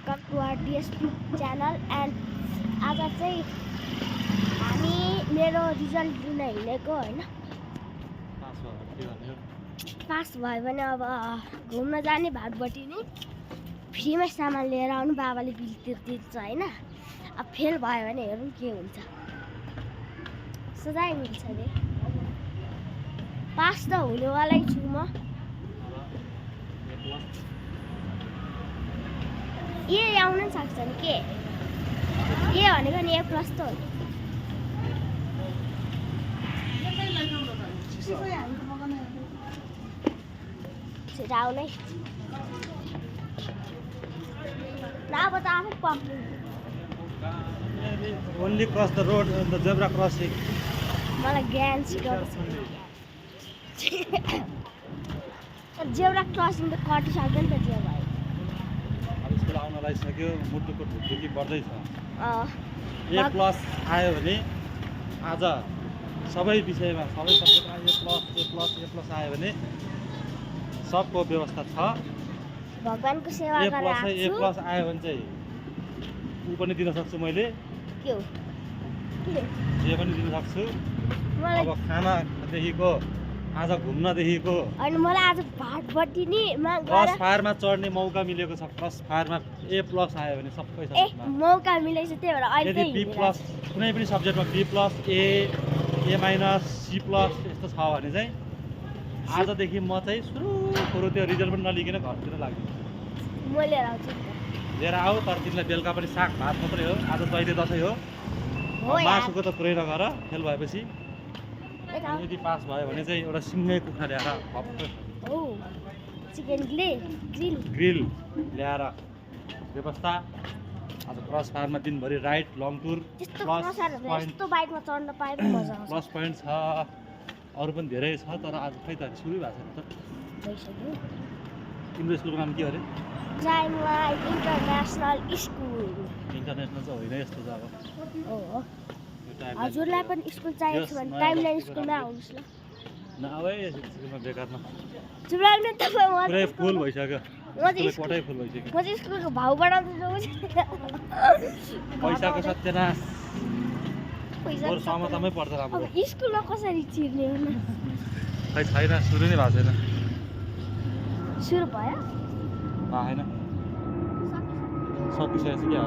Welcome to our DSP channel and आज चाहिँ हामी मेरो रिजल्ट दिन हिँडेको होइन। पास भयो भने अब घुम्न जाने भाटबटी नै फ्रीमै सामान लिएर आउनु, बाबाले बिल तिर्दिन्छ होइन। अब फेल भयो भने हेरौँ के हुन्छ, सजाय मिल्छ रे। पास त हुनेवालै छु म। ए आउन नि सक्छ नि के, ए भनेको नि ए प्लस त हो। छिटो आउनै, अब त आफै पक्नु। Only cross the road and the zebra crossing. मलाई ज्ञान सिकाउँछ। जेब्रा क्रसिङ त कटिसक्यो नि त जे भयो। अब स्कुल आउन लागिसक्यो, मुटुको ढुकढुकी बढ्दैछ। ए भग- प्लस आयो भने आज सबै विषयमा सबै सब्जेक्टमा ए प्लस आयो भने सबको व्यवस्था छ। भगवानको सेवा ए गरेर प्लस आयो भने चाहिँ ऊ पनि दिन सक्छु मैले, के हो के जे पनि दिन सक्छु। मलाई अब खानादेखिको आज घुम्नदेखिको अनि मलाई आज भाटबटी नि क्रस फायरमा चढ्ने मौका मिलेको छ। क्रस फायरमा ए प्लस आयो भने सबै ए सब्जेक्टमा, मौका मिलेछ, त्यही भएर अहिले यदि बी प्लस कुनै पनि सब्जेक्टमा B plus A minus C plus यस्तो छ भने चाहिँ आजदेखि म चाहिँ सुरु त्यो रिजल्ट पनि नलिकन घरतिर लाग्छु। म लिएर आउँछु नि लिएर आऊ, तर तिमीलाई बेलुका पनि साग भात मात्रै हो। आज जहिले दसैँ हो, हो यार। मासुको त पुरै नगर। फेल भएपछि यता आऊ। यदि पास भयो भने चाहिँ एउटा सिङ्गै कुखुरा ल्याएर भक्क हो चिकन ग्रिल ल्याएर व्यवस्था। आज क्रस फायरमा दिनभरि राइड लङ टुर त्यस्तो प्लस प्रसारहरू पोइन्ट यस्तो बाइकमा चढ्न पाए पनि मजा आउँछ। प्लस पोइन्ट छ, अरू पनि धेरै छ। तर आज खै त सुरु भएको छ त। भइसक्यो। तिम्रो स्कुलको नाम के हो अरे? Time life international school international चाहिँ होइन यस्तो त। अब हो यो टाइम हजुरलाई पनि स्कुल चाहिएको छ भने टाइम लाइन स्कुलमा आउनुहोस् ल। नआऊ है यस स्कुलमा बेकारमा। चुप्लाउनु नि तपाईँ, पुरै फुल भइसक्यो, म चाहिँ पटै फुल भइसक्यो। म चाहिँ स्कुलको भाउ बढाउँदैछु। पैसाको सत्यनाश, पैसा बरु समतामै पर्छ राम्रो। अब स्कुलमा कसरी छिर्ने हो न? खै छैन, सुरु नै भएको छैन। सुरु भयो भएन, सकिसकेको छ क्या।